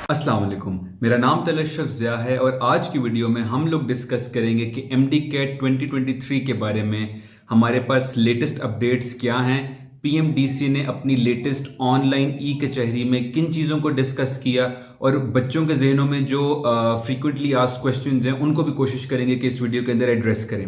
अस्सलाम वालेकुम। मेरा नाम तलशफ ज़िया है और आज की वीडियो में हम लोग डिस्कस करेंगे कि एमडी कैट 2023 के बारे में हमारे पास लेटेस्ट अपडेट्स क्या हैं। पीएमडीसी ने अपनी लेटेस्ट ऑनलाइन ई कचहरी में किन चीज़ों को डिस्कस किया और बच्चों के जहनों में जो फ्रीक्वेंटली आस्क्ड क्वेश्चंस हैं उनको भी कोशिश करेंगे कि इस वीडियो के अंदर एड्रेस करें।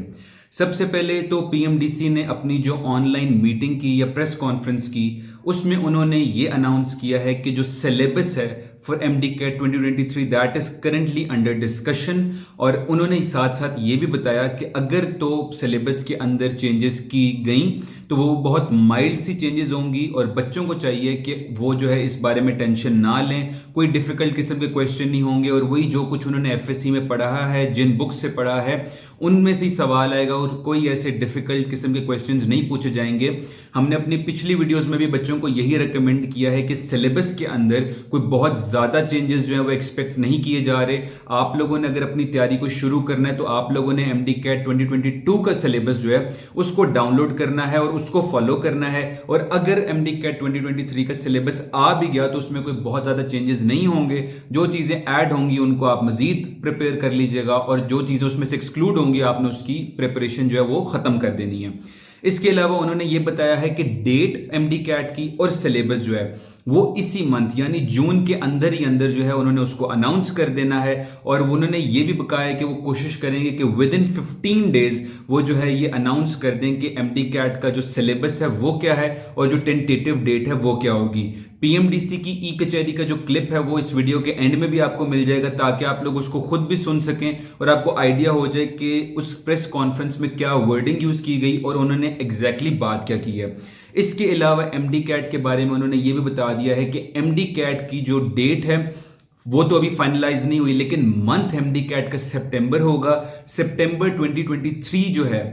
सबसे पहले तो पीएमडीसी ने अपनी जो ऑनलाइन मीटिंग की या प्रेस कॉन्फ्रेंस की उसमें उन्होंने ये अनाउंस किया है कि जो सिलेबस है for MD CAT 2023 that is currently under discussion. और उन्होंने साथ साथ ये भी बताया कि अगर तो सिलेबस के अंदर चेंजेस की गई तो वो बहुत माइल्ड सी चेंजेस होंगी और बच्चों को चाहिए कि वो जो है इस बारे में टेंशन ना लें, कोई डिफिकल्ट किस्म के क्वेश्चन नहीं होंगे और वही जो कुछ उन्होंने एफएससी में पढ़ा है, जिन बुक से पढ़ा है उनमें से ही सवाल आएगा और कोई ऐसे डिफिकल्ट किस्म के क्वेश्चंस नहीं पूछे जाएंगे। हमने अपनी पिछली वीडियोस में भी बच्चों को यही रेकमेंड किया है कि सिलेबस के अंदर कोई बहुत ज्यादा चेंजेस जो है वो एक्सपेक्ट नहीं किए जा रहे। आप लोगों ने अगर अपनी तैयारी को शुरू करना है तो आप लोगों ने एमडी कैट 2022 का सिलेबस जो है उसको डाउनलोड करना है और उसको फॉलो करना है। और अगर एमडी कैट 2023 का सिलेबस आ भी गया तो उसमें कोई बहुत ज्यादा चेंजेस नहीं होंगे। जो चीजें ऐड होंगी उनको आप मजीद प्रिपेयर कर लीजिएगा और जो चीजें उसमें से एक्सक्लूड होंगी आपने उसकी प्रिपरेशन जो है वो खत्म कर देनी है। इसके अलावा उन्होंने ये बताया है कि डेट एमडी कैट की और सिलेबस जो है वो इसी मंथ यानी जून के अंदर ही अंदर जो है उन्होंने उसको अनाउंस कर देना है। और उन्होंने ये भी बताया कि वो कोशिश करेंगे कि विद इन 15 डेज वो जो है ये अनाउंस कर दें कि एमडी कैट का जो सिलेबस है वो क्या है और जो टेंटेटिव डेट है वो क्या होगी। पीएमडीसी की ई कचहरी का जो क्लिप है वो इस वीडियो के एंड में भी आपको मिल जाएगा ताकि आप लोग उसको खुद भी सुन सकें और आपको आइडिया हो जाए कि उस प्रेस कॉन्फ्रेंस में क्या वर्डिंग यूज की गई और उन्होंने एग्जैक्टली बात क्या की है। इसके अलावा एमडी कैट के बारे में उन्होंने ये भी बता दिया है कि एमडी कैट की जो डेट है वो तो अभी फाइनलाइज नहीं हुई लेकिन मंथ एमडी कैट का सितंबर होगा। सितंबर 2023 जो है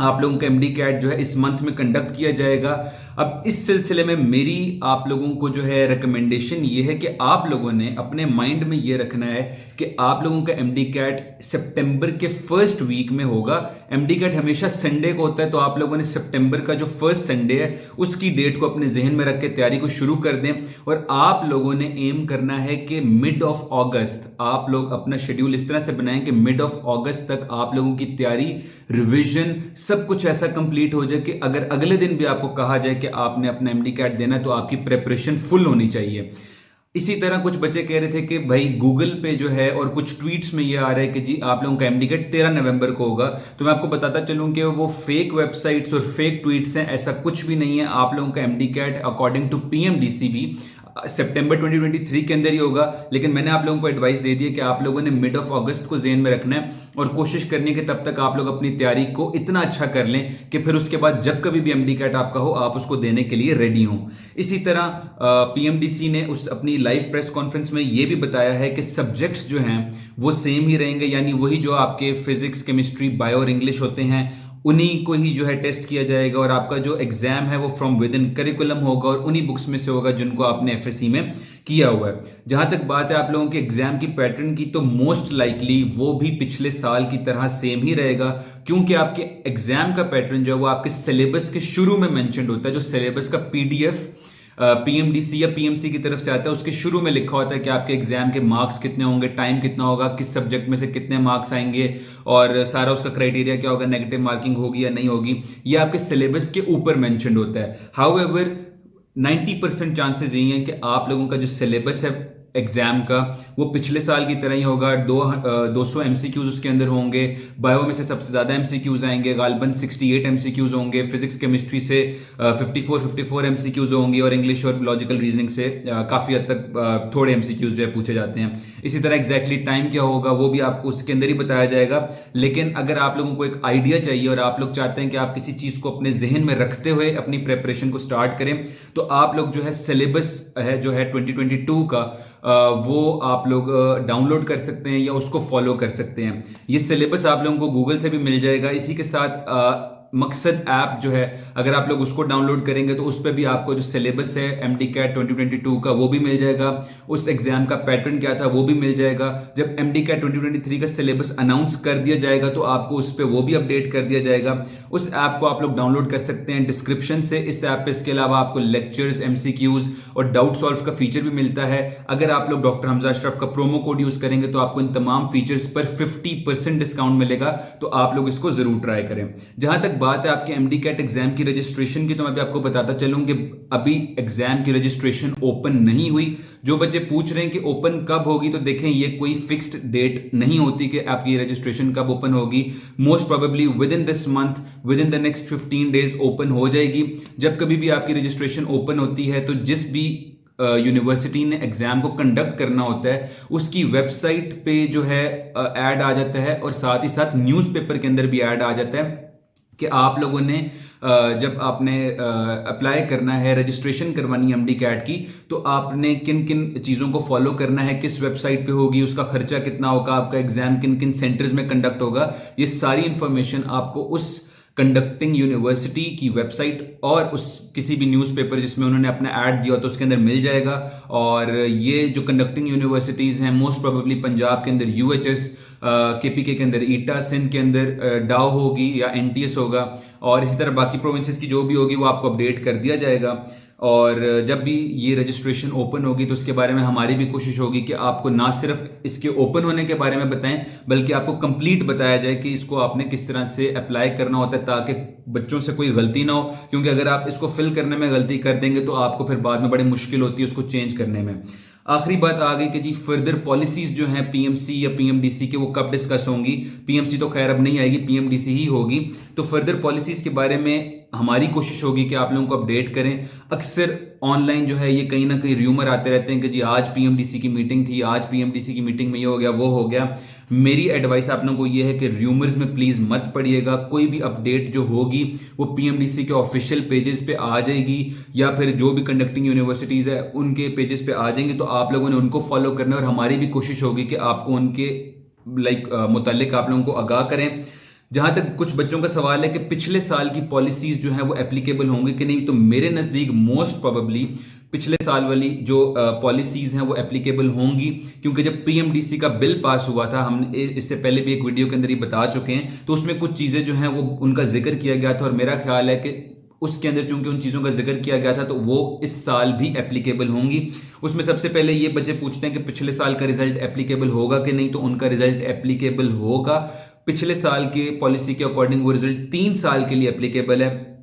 आप लोगों का एमडी कैट जो है इस मंथ में कंडक्ट किया जाएगा। अब इस सिलसिले में मेरी आप लोगों को जो है रिकमेंडेशन ये है कि आप लोगों ने अपने माइंड में ये रखना है कि आप लोगों का एमडी कैट सितंबर के फर्स्ट वीक में होगा। एमडी कैट हमेशा संडे को होता है तो आप लोगों ने सितंबर का जो फर्स्ट संडे है उसकी डेट को अपने जहन में रख के तैयारी को शुरू कर दें। और आप लोगों ने एम करना है कि मिड ऑफ अगस्त आप लोग अपना शेड्यूल इस तरह से बनाएं कि मिड ऑफ अगस्त तक आप लोगों की तैयारी, रिवीजन सब कुछ ऐसा कंप्लीट हो जाए कि अगर अगले दिन भी आपको कहा जाए कि आपने अपना एमडी कैट देना तो आपकी प्रिपरेशन फुल होनी चाहिए। इसी तरह कुछ बच्चे कह रहे थे कि भाई गूगल पे जो है और कुछ ट्वीट्स में ये आ रहा है कि जी आप लोगों का एमडी कैट 13 नवंबर को होगा। तो मैं आपको बताता चलूं कि वो फेक वेबसाइट्स और फेक ट्वीट्स हैं, ऐसा कुछ भी नहीं है। आप लोगों का MD CAT according to PMDC भी सितंबर 2023 के अंदर ही होगा। लेकिन मैंने आप लोगों को एडवाइस दे दी है कि आप लोगों ने मिड ऑफ अगस्त को जेन में रखना है और कोशिश करनी है कि तब तक आप लोग अपनी तैयारी को इतना अच्छा कर लें कि फिर उसके बाद जब कभी भी एमडी कैट आपका हो आप उसको देने के लिए रेडी हों। इसी तरह पीएमडीसी ने उस अपनी लाइव प्रेस कॉन्फ्रेंस में यह भी बताया है कि सब्जेक्ट्स जो हैं वो सेम ही रहेंगे यानी वही जो आपके फिजिक्स, केमिस्ट्री, बायो और इंग्लिश होते हैं उन्हीं को ही जो है टेस्ट किया जाएगा। और आपका जो एग्जाम है वो फ्रॉम विद इन करिकुलम होगा और उन्हीं बुक्स में से होगा जिनको आपने एफएससी में किया हुआ है। जहां तक बात है आप लोगों के एग्जाम की पैटर्न की तो मोस्ट लाइकली वो भी पिछले साल की तरह सेम ही रहेगा क्योंकि आपके एग्जाम का पैटर्न जो है वो आपके सिलेबस के शुरू में मेंशन्ड होता है। जो सिलेबस का पीडीएफ पीएमडीसी या पीएमसी की तरफ से आता है उसके शुरू में लिखा होता है कि आपके एग्जाम के मार्क्स कितने होंगे, टाइम कितना होगा, किस सब्जेक्ट में से कितने मार्क्स आएंगे और सारा उसका क्राइटेरिया क्या होगा, नेगेटिव मार्किंग होगी या नहीं होगी, ये आपके सिलेबस के ऊपर मेंशन्ड होता है। हाउएवर 90% चांसेस यही हैं कि आप लोगों का जो सिलेबस है एग्जाम का वो पिछले साल की तरह ही होगा। 200 एमसीक्यूज उसके अंदर होंगे। बायो में से सबसे ज्यादा एमसीक्यूज आएंगे, गालबन 68 एमसीक्यूज होंगे। फिजिक्स केमिस्ट्री से 54 एमसीक्यूज होंगे और इंग्लिश और लॉजिकल रीजनिंग से काफी हद तक थोड़े एमसीक्यूज जो है पूछे जाते हैं। इसी तरह एग्जैक्टली टाइम क्या होगा वो भी आपको उसके अंदर ही बताया जाएगा। लेकिन अगर आप लोगों को एक आइडिया चाहिए और आप लोग चाहते हैं कि आप किसी चीज को अपने जहन में रखते हुए अपनी प्रेपरेशन को स्टार्ट करें तो आप लोग जो है सिलेबस है जो है 2022 का वो आप लोग डाउनलोड कर सकते हैं या उसको फॉलो कर सकते हैं। ये सिलेबस आप लोगों को गूगल से भी मिल जाएगा। इसी के साथ मकसद ऐप जो है, अगर आप लोग उसको डाउनलोड करेंगे तो उस पर भी आपको जो सिलेबस है MDCAT 2022 का वो भी मिल जाएगा, उस एग्जाम का पैटर्न क्या था वो भी मिल जाएगा। जब MDCAT 2023 का सिलेबस अनाउंस कर दिया जाएगा तो आपको उस पर वो भी अपडेट कर दिया जाएगा। उस ऐप को आप लोग डाउनलोड कर सकते हैं डिस्क्रिप्शन से इस ऐप पे। इसके अलावा आपको लेक्चर्स, MCQs और डाउट सॉल्व का फीचर भी मिलता है। अगर आप लोग डॉक्टर हमजा अशरफ का प्रोमो कोड यूज करेंगे तो आपको इन तमाम फीचर्स पर 50% डिस्काउंट मिलेगा, तो आप लोग इसको जरूर ट्राई करें। जहां तक बात है आपके MDCAT एग्जाम की रजिस्ट्रेशन की, तो मैं भी आपको बताता चलूं कि अभी एग्जाम की रजिस्ट्रेशन ओपन नहीं हुई। जो बच्चे पूछ रहे हैं कि ओपन कब होगी, तो देखें ये कोई फिक्स्ड डेट नहीं होती कि आपकी रजिस्ट्रेशन कब ओपन होगी। Most probably with in this month, with in the next 15 days open हो जाएगी। जब कभी भी आपकी रजिस्ट्रेशन ओपन होती है तो जिस भी यूनिवर्सिटी ने एग्जाम को कंडक्ट करना होता है उसकी वेबसाइट पे जो है ऐड आ जाता है, और साथ ही साथ न्यूज़पेपर के अंदर भी ऐड आ जाता है कि आप लोगों ने जब आपने अप्लाई करना है, रजिस्ट्रेशन करवानी है MDCAT की, तो आपने किन किन चीज़ों को फॉलो करना है, किस वेबसाइट पे होगी, उसका खर्चा कितना होगा, आपका एग्जाम किन किन सेंटर्स में कंडक्ट होगा, ये सारी इंफॉर्मेशन आपको उस कंडक्टिंग यूनिवर्सिटी की वेबसाइट और उस किसी भी न्यूज़पेपर जिसमें उन्होंने अपना ऐड दिया तो उसके अंदर मिल जाएगा। और ये जो कंडक्टिंग यूनिवर्सिटीज़ हैं मोस्ट प्रोबेबली पंजाब के अंदर UHS, KPK के अंदर ईटा, सिंध के अंदर डाउ होगी या NTS होगा, और इसी तरह बाकी प्रोविंसेस की जो भी होगी वो आपको अपडेट कर दिया जाएगा। और जब भी ये रजिस्ट्रेशन ओपन होगी तो उसके बारे में हमारी भी कोशिश होगी कि आपको ना सिर्फ इसके ओपन होने के बारे में बताएं बल्कि आपको कंप्लीट बताया जाए कि इसको आपने किस तरह से अप्लाई करना होता है, ताकि बच्चों से कोई गलती ना हो। क्योंकि अगर आप इसको फिल करने में गलती कर देंगे तो आपको फिर बाद में बड़ी मुश्किल होती है उसको चेंज करने में। आखिरी बात आ गई कि जी फर्दर पॉलिसीज जो हैं PMC या PMDC के वो कब डिस्कस होंगी। PMC तो खैर अब नहीं आएगी, PMDC ही होगी। तो फर्दर पॉलिसीज के बारे में हमारी कोशिश होगी कि आप लोगों को अपडेट करें। अक्सर ऑनलाइन जो है ये कहीं ना कहीं र्यूमर आते रहते हैं कि जी आज PMDC की मीटिंग थी, आज PMDC की मीटिंग में ये हो गया वो हो गया। मेरी एडवाइस आप लोगों को ये है कि र्यूमर्स में प्लीज मत पड़िएगा। कोई भी अपडेट जो होगी वो PMDC के ऑफिशियल पेजेस पे आ जाएगी या फिर जो भी कंडक्टिंग यूनिवर्सिटीज है उनके पेजेस पे आ जाएंगी, तो आप लोगों ने उनको फॉलो करना है। और हमारी भी कोशिश होगी कि आपको उनके मुतालिक आप लोगों को आगाह करें। जहां तक कुछ बच्चों का सवाल है कि पिछले साल की पॉलिसीज जो है वो एप्लीकेबल होंगी कि नहीं, तो मेरे नजदीक मोस्ट प्रोबेबली पिछले साल वाली जो पॉलिसीज हैं वो एप्लीकेबल होंगी, क्योंकि जब PMDC का बिल पास हुआ था, हम इससे पहले भी एक वीडियो के अंदर ही बता चुके हैं, तो उसमें कुछ चीजें जो हैं वो उनका जिक्र किया गया था। और मेरा ख्याल है कि उसके अंदर चूंकि उन चीज़ों का जिक्र किया गया था तो वो इस साल भी एप्लीकेबल होंगी। उसमें सबसे पहले ये बच्चे पूछते हैं कि पिछले साल का रिजल्ट एप्लीकेबल होगा कि नहीं, तो उनका रिजल्ट एप्लीकेबल होगा। पिछले साल के पॉलिसी के अकॉर्डिंग वो रिजल्ट 3 साल के लिए एप्लीकेबल है।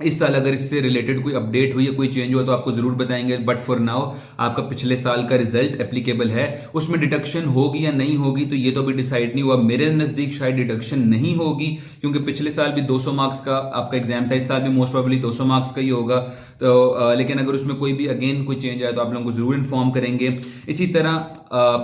इस साल अगर इससे रिलेटेड कोई अपडेट हुई है, कोई चेंज हुआ तो आपको जरूर बताएंगे, बट फॉर नाउ आपका पिछले साल का रिजल्ट एप्लीकेबल है। उसमें डिडक्शन होगी या नहीं होगी तो ये तो अभी डिसाइड नहीं हुआ। मेरे नजदीक शायद डिडक्शन नहीं होगी, क्योंकि पिछले साल भी 200 मार्क्स का आपका एग्जाम था, इस साल भी मोस्ट प्रोबेबली 200 मार्क्स का ही होगा। तो लेकिन अगर उसमें कोई भी अगेन कोई चेंज आया तो आप लोगों को जरूर इन्फॉर्म करेंगे। इसी तरह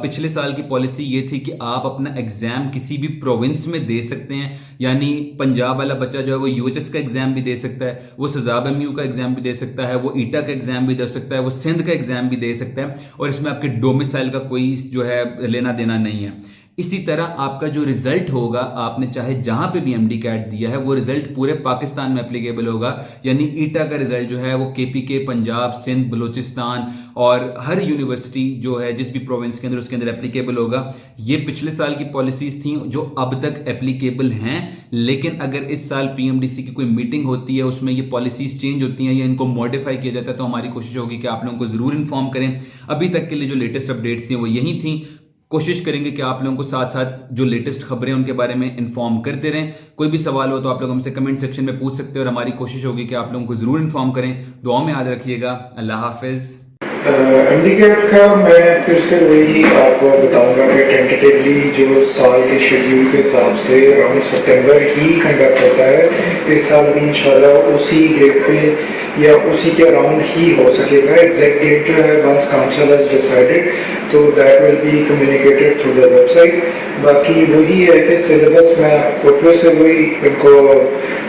पिछले साल की पॉलिसी ये थी कि आप अपना एग्जाम किसी भी प्रोविंस में दे सकते हैं, यानी पंजाब वाला बच्चा जो है वो UHS का एग्जाम भी दे सकता है, वो सजाब MU का एग्जाम भी दे सकता है, वो ईटा का एग्जाम भी दे सकता है, वो सिंध का एग्जाम भी दे सकता है, और इसमें आपके डोमिसाइल का कोई जो है लेना देना नहीं है। इसी तरह आपका जो रिजल्ट होगा, आपने चाहे जहां पे भी MDCAT दिया है वो रिजल्ट पूरे पाकिस्तान में एप्लीकेबल होगा। यानी ईटा का रिजल्ट जो है वो KPK, पंजाब, सिंध, बलूचिस्तान और हर यूनिवर्सिटी जो है जिस भी प्रोविंस के अंदर उसके अंदर एप्लीकेबल होगा। ये पिछले साल की पॉलिसीज थी जो अब तक एप्लीकेबल हैं, लेकिन अगर इस साल PMDC की कोई मीटिंग होती है उसमें ये पॉलिसीज चेंज होती हैं या इनको मॉडिफाई किया जाता है तो हमारी कोशिश होगी कि आप लोगों को जरूर इन्फॉर्म करें। अभी तक के लिए जो लेटेस्ट अपडेट्स थी वो यही थी। कोशिश करेंगे कि आप लोगों को साथ साथ जो लेटेस्ट खबरें उनके बारे में इन्फॉर्म करते रहें। कोई भी सवाल हो तो आप लोग हमसे कमेंट सेक्शन में पूछ सकते हैं और हमारी कोशिश होगी कि आप लोगों को जरूर इन्फॉर्म करें। दुआ में याद रखिएगा। अल्लाह हाफिज। MDCAT का मैं फिर से वही आपको बताऊंगा कि टेंटेटिवली जो साल के शेड्यूल के हिसाब से अराउंड सितंबर ही कंडक्ट होता है। इस साल भी इंशाल्लाह उसी डेट पे या उसी के अराउंड ही हो सकेगा। एग्जैक्ट डेट जो है वंस काउंसिल हैज डिसाइडेड तो that will be communicated through the website. बाकी वही है कि सिलेबस मैं आपको से वही इनको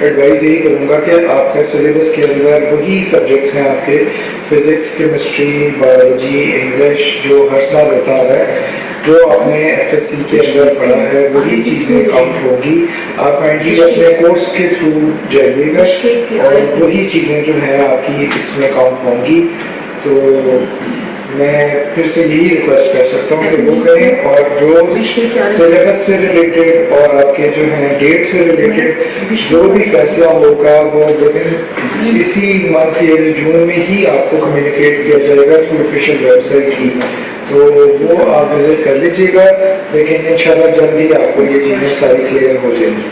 एडवाइस यही करूँगा कि आपका सिलेबस के अंदर वही सब्जेक्ट्स हैं आपके फिजिक्स, केमिस्ट्री, बायोलॉजी, इंग्लिश जो हर साल होता है, जो आपने एफएससी के अंदर पढ़ा है वही चीज़ें काउंट होगी। आप काइंडली अपने कोर्स के थ्रू जाइएगा और वही चीज़ें जो है आपकी इसमें काउंट होंगी। तो मैं फिर से यही रिक्वेस्ट कर सकता हूँ कि वो करें, और जो सिलेबस से रिलेटेड और आपके जो है डेट से रिलेटेड जो भी फैसला होगा वो विदिन इसी मंथ या जून में ही आपको कम्युनिकेट किया जाएगा थ्रू ऑफिशियल वेबसाइट की। तो वो आप विजिट कर लीजिएगा, लेकिन इंशाल्लाह जल्दी आपको ये चीज़ें सारी क्लियर हो जाएंगी।